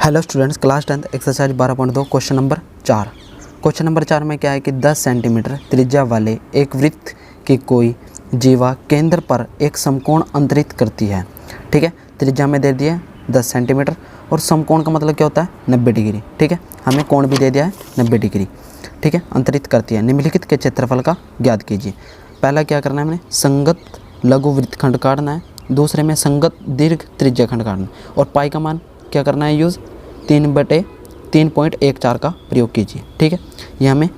Hello students, class 10 exercise 12.2 question number 4। Question number 4 में क्या है कि 10 सेंटीमीटर त्रिज्या वाले एक वृत्त की कोई जीवा केंद्र पर एक समकोण अंतरित करती है। ठीक है, त्रिज्या में दे दिया है 10 सेंटीमीटर और समकोण का मतलब क्या होता है 90 डिग्री। ठीक है, हमें कोण भी दे दिया है 90 डिग्री। ठीक है, अंतरित करती है। निम्नलिखित के क्षेत्रफल का ज्ञात कीजिए। पहला क्या करना है, हमने संगत लघु वृत्तखंड काटना है। दूसरे में संगत दीर्घ त्रिज्या खंड काटना है और पाई का मान क्या करना है यूज़ 3/3.14 का प्रयोग कीजिए। ठीक है, ये हमें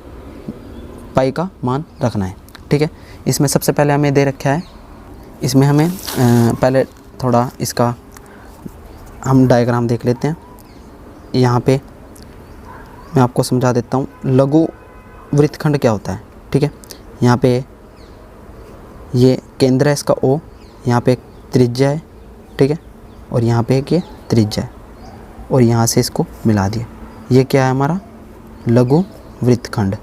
पाई का मान रखना है। ठीक है, इसमें सबसे पहले हमें दे रखा है, इसमें हमें पहले थोड़ा इसका हम डायग्राम देख लेते हैं। यहाँ पे मैं आपको समझा देता हूँ लघु वृत्तखंड क्या होता है। ठीक है, यहाँ पे ये केंद्र है इसका O, यहाँ पे एक त्रिज्या है। ठीक है, और यहाँ पे एक ये त्रिज्या है और यहाँ से इसको मिला दिया। ये क्या है हमारा लघु वृत्तखंड।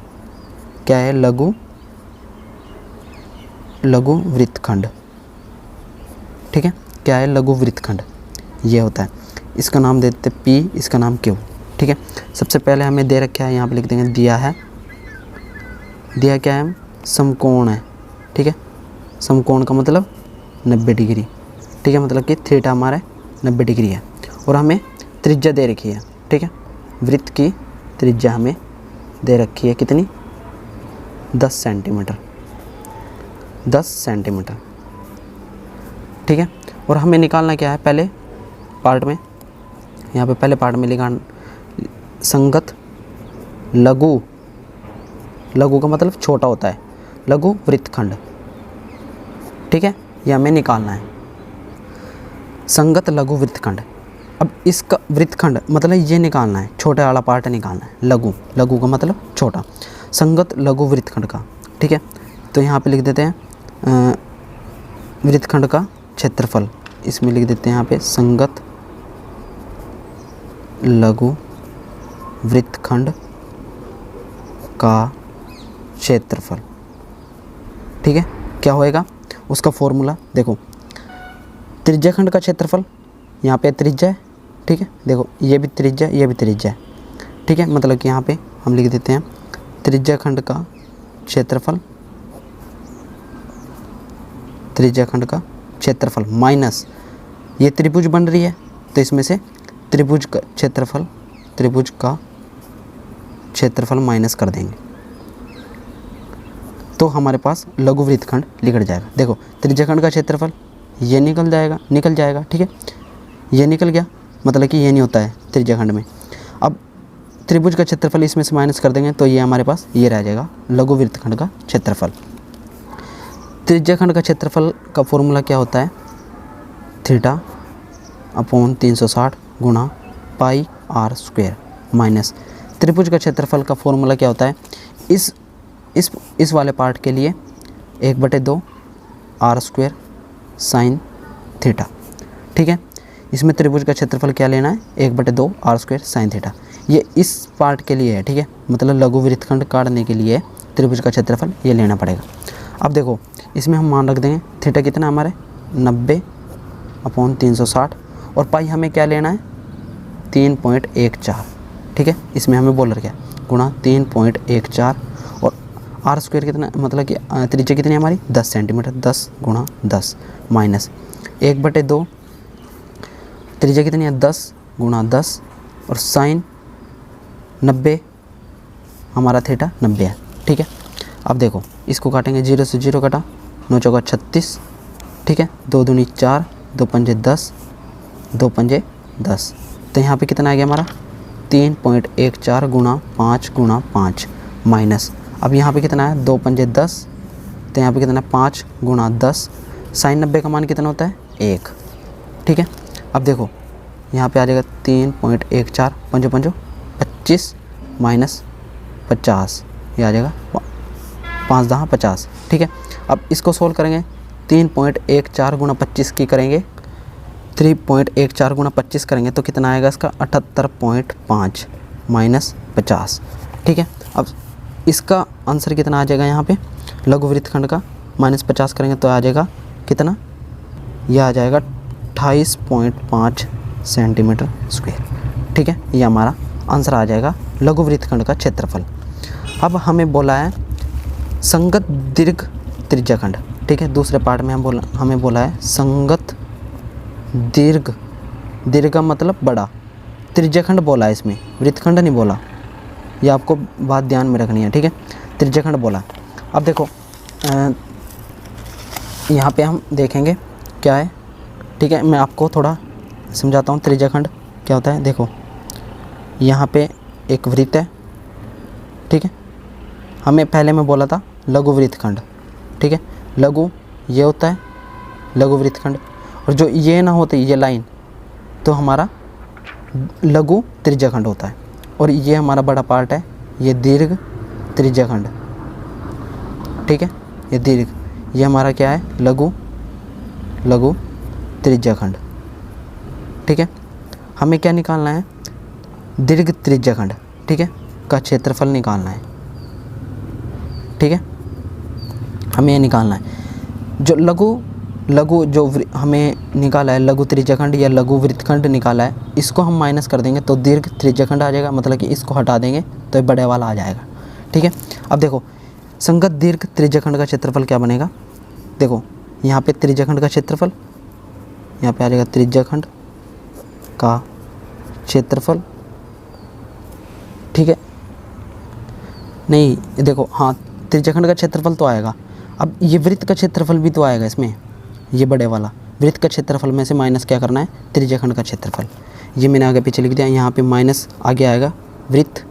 क्या है लघु वृत्तखंड। ठीक है, क्या है लघु वृत्तखंड, ये होता है। इसका नाम देते P, इसका नाम Q। ठीक है, सबसे पहले हमें दे रखा है, यहाँ पे लिख देंगे दिया क्या है समकोण है। ठीक है, समकोण का मतलब 90 डिग्री। ठीक है, मतलब कि थीटा हमारा 90 डिग्री है और हमें त्रिज्या दे रखी है। ठीक है, वृत्त की त्रिज्या हमें दे रखी है कितनी 10 सेंटीमीटर। 10 सेंटीमीटर। ठीक है, और हमें निकालना क्या है पहले पार्ट में, यहाँ पे पहले पार्ट में लिखा संगत लघु का मतलब छोटा होता है, लघु वृत्तखंड। ठीक है, ये हमें निकालना है संगत लघु वृत्तखंड। अब इसका वृत्तखंड मतलब ये निकालना है, छोटे वाला पार्ट निकालना है। लघु का मतलब छोटा, संगत लघु वृत्तखंड का। ठीक है, तो यहाँ पे लिख देते हैं वृत्तखंड का क्षेत्रफल। इसमें लिख देते हैं यहाँ पे संगत लघु वृत्तखंड का क्षेत्रफल। ठीक है, क्या होएगा उसका फॉर्मूला देखो, त्रिज्याखंड का क्षेत्रफल, यहाँ पे त्रिज्या है। ठीक है, देखो ये भी त्रिज्या, ये भी त्रिज्या है। ठीक है, मतलब कि यहाँ पे हम लिख देते हैं त्रिज्याखंड का क्षेत्रफल माइनस ये त्रिभुज बन रही है तो इसमें से त्रिभुज का क्षेत्रफल माइनस कर देंगे तो हमारे पास लघु वृत्तखंड निकल जाएगा। देखो त्रिज्याखंड का क्षेत्रफल ये निकल जाएगा। ठीक है, ये निकल गया, मतलब कि ये नहीं होता है त्रिज्याखंड में। अब त्रिभुज का क्षेत्रफल इसमें से माइनस कर देंगे तो ये हमारे पास ये रह जाएगा लघु वृत्तखंड का क्षेत्रफल। त्रिज्याखंड का क्षेत्रफल का फॉर्मूला क्या होता है θ/360 गुणा पाई r स्क्वायर माइनस त्रिभुज का क्षेत्रफल का फॉर्मूला क्या होता है इस वाले पार्ट के लिए 1/2 r स्क्वायर साइन थीटा। ठीक है, इसमें त्रिभुज का क्षेत्रफल क्या लेना है 1/2 r स्क्वायर साइन थीटा। ये इस पार्ट के लिए है। ठीक है, मतलब लघु वृत्तखंड काटने के लिए त्रिभुज का क्षेत्रफल ये लेना पड़ेगा। अब देखो इसमें हम मान रख देंगे थीटा कितना हमारे 90/360 और पाई हमें क्या लेना है 3.14। ठीक है, इसमें हमें बोल रखा है गुणा 3.14 और r स्क्वायर कितना, मतलब कि त्रिज्या कितनी है हमारी 10 सेंटीमीटर। 10 गुणा 10 माइनस 1/2 त्रिज्या कितनी है 10 गुणा 10 और साइन 90 हमारा थीटा 90 है। ठीक है, अब देखो इसको काटेंगे, 0 से 0 कटा, 9 चौका 36। ठीक है, 2 दूनी 4, 2 पंजे 10, 2 पंजे 10। तो यहाँ पे कितना आ गया हमारा 3.14 गुणा 5 गुणा 5 माइनस, अब यहाँ पे कितना है 2 पंजे 10, तो यहाँ पे कितना है 5 गुणा 10, साइन 90 का मान कितना होता है 1। ठीक है, अब देखो यहाँ पे आ जाएगा 3.14 पंजो 25 माइनस 50, ये आ जाएगा 5 10 50। ठीक है, अब इसको सोल्व करेंगे 3.14 गुणा 25 की करेंगे 3.14 गुणा 25 करेंगे तो कितना आएगा इसका 78.5 माइनस 50। ठीक है, अब इसका आंसर कितना आ जाएगा यहाँ पे लघु वृत्तखंड का माइनस 50 करेंगे तो आ जाएगा कितना, यह आ जाएगा 28.5 सेंटीमीटर स्क्वायर। ठीक है, ये हमारा आंसर आ जाएगा लघु वृत्तखंड का क्षेत्रफल। अब हमें बोला है संगत दीर्घ त्रिज्याखंड। ठीक है, दूसरे पार्ट में हमें बोला है संगत दीर्घ, दीर्घ मतलब बड़ा, त्रिज्याखंड बोला है, इसमें वृत्तखंड नहीं बोला, ये आपको बात ध्यान में रखनी है। ठीक है, त्रिज्याखंड बोला। अब देखो यहाँ पे हम देखेंगे क्या है। ठीक है, मैं आपको थोड़ा समझाता हूँ त्रिज्याखंड क्या होता है। देखो यहाँ पे एक वृत्त है, ठीक है, हमें पहले में बोला था लघु वृत्तखंड। ठीक है, लघु ये होता है लघु वृत्तखंड, और जो ये ना होते ये लाइन तो हमारा लघु त्रिज्याखंड होता है, और ये हमारा बड़ा पार्ट है, ये दीर्घ त्रिज्याखंड। ठीक है, ये दीर्घ, ये हमारा क्या है, लघु त्रिज्याखंड। ठीक है, हमें क्या निकालना है, दीर्घ त्रिज्याखंड, ठीक है, का क्षेत्रफल निकालना है। ठीक है, हमें ये निकालना है। जो लघु जो हमें निकाला है लघु त्रिज्याखंड या लघु वृत्तखंड निकाला है, इसको हम माइनस कर देंगे तो दीर्घ त्रिज्याखंड आ जाएगा, मतलब कि इसको हटा देंगे तो ये बड़े वाला आ जाएगा। ठीक है, अब देखो संगत दीर्घ त्रिज्याखंड का क्षेत्रफल क्या बनेगा। देखो यहाँ पे त्रिज्याखंड का क्षेत्रफल, यहाँ पे आ जाएगा त्रिज्याखंड का क्षेत्रफल। ठीक है, नहीं देखो, हाँ त्रिज्याखंड का क्षेत्रफल तो आएगा। अब ये वृत्त का क्षेत्रफल भी तो आएगा इसमें, ये बड़े वाला वृत्त का क्षेत्रफल में से माइनस क्या करना है, त्रिज्याखंड का क्षेत्रफल। ये मैंने आगे पीछे लिख दिया, यहाँ पे माइनस आगे आएगा वृत्त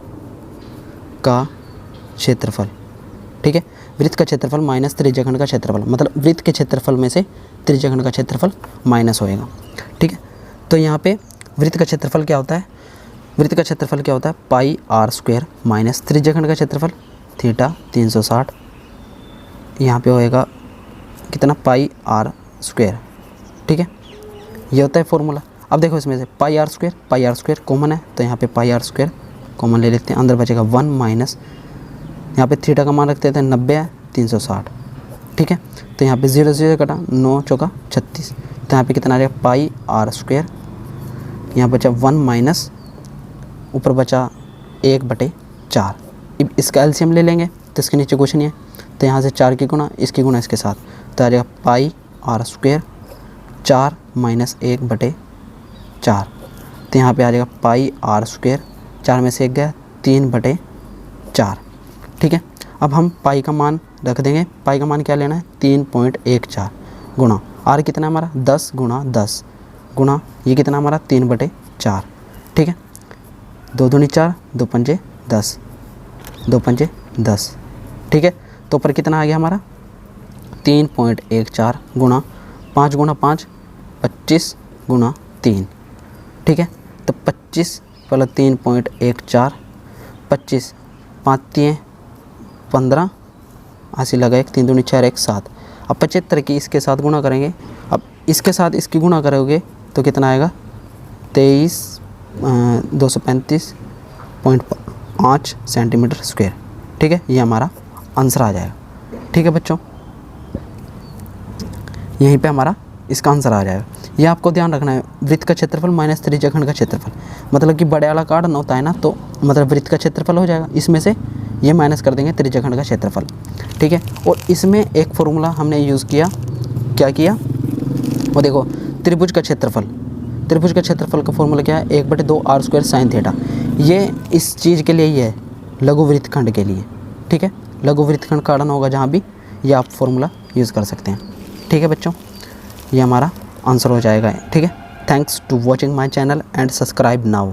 का क्षेत्रफल। ठीक है, वृत्त का क्षेत्रफल माइनस त्रिज्याखंड का क्षेत्रफल, मतलब वृत्त के क्षेत्रफल में से त्रिज्याखंड का क्षेत्रफल माइनस होएगा। ठीक है, तो यहाँ पे वृत्त का क्षेत्रफल क्या होता है, वृत्त का क्षेत्रफल क्या होता है, पाई आर स्क्वायर माइनस त्रिज्याखंड का क्षेत्रफल थीटा 360, यहाँ पे होएगा कितना, पाई आर स्क्वायर। ठीक है, ये होता है फॉर्मूला। अब देखो इसमें से पाई आर स्क्वायर कॉमन है, तो यहाँ पे पाई आर स्क्वायर कॉमन ले लेते हैं, अंदर बचेगा 1 माइनस, यहाँ पे थीटा का मान रखते थे 90 है 360। ठीक है, तो यहाँ पे 0 0 कटा, 9 चौका 36, तो यहाँ पे कितना आ जाएगा, पाई आर स्क्वायर, यहाँ बचा 1 माइनस, ऊपर बचा 1/4। अब इसका एलसीएम ले लेंगे तो इसके नीचे कुछ नहीं है, तो यहाँ से 4 की गुणा इसकी गुणा इसके साथ, तो आ जाएगा पाई आर स्क्वायर 4 माइनस 1/4, तो यहाँ पे आ जाएगा पाई आर स्क्वायर, 4 में से 1 गया 3/4। ठीक है, अब हम पाई का मान रख देंगे, पाई का मान क्या लेना है, 3.14 गुणा आर कितना है हमारा 10 गुणा 10 गुणा ये कितना हमारा 3/4। ठीक है, 2 दूनी 4, 2 पंजे 10, 2 पंजे 10। ठीक है, तो ऊपर कितना आ गया हमारा 3.14 गुणा 5 गुणा 5 25 गुणा 3। ठीक है, तो 25 प्लस 3.14, 25 5 3 15, 80 लगा 1, 3 दूनी 4 1 7। अब 75 की इसके साथ गुणा करेंगे, अब इसके साथ इसकी गुणा करोगे तो कितना आएगा 235.5 सेंटीमीटर स्क्वायर। ठीक है, ये हमारा आंसर आ जाएगा। ठीक है बच्चों, यहीं पे हमारा इसका आंसर आ जाएगा। ये आपको ध्यान रखना है, वृत्त का क्षेत्रफल माइनस त्रिज्याखंड का क्षेत्रफल, मतलब कि बड़े वाला कार्ड होता है ना, तो मतलब वृत्त का क्षेत्रफल हो जाएगा, इसमें से ये माइनस कर देंगे त्रिज्याखंड का क्षेत्रफल। ठीक है, और इसमें एक फॉर्मूला हमने यूज़ किया, क्या किया वो देखो, त्रिभुज का क्षेत्रफल, त्रिभुज का क्षेत्रफल का फॉर्मूला क्या है, 1/2 आर स्क्वायर साइन थीटा। ये इस चीज़ के लिए ही है, लघु वृत्तखंड के लिए। ठीक है, लघु वृत्तखंड काटना होगा जहाँ भी, ये आप फॉर्मूला यूज़ कर सकते हैं। ठीक है बच्चों, ये हमारा आंसर हो जाएगा। ठीक है, thanks to watching my channel and subscribe now.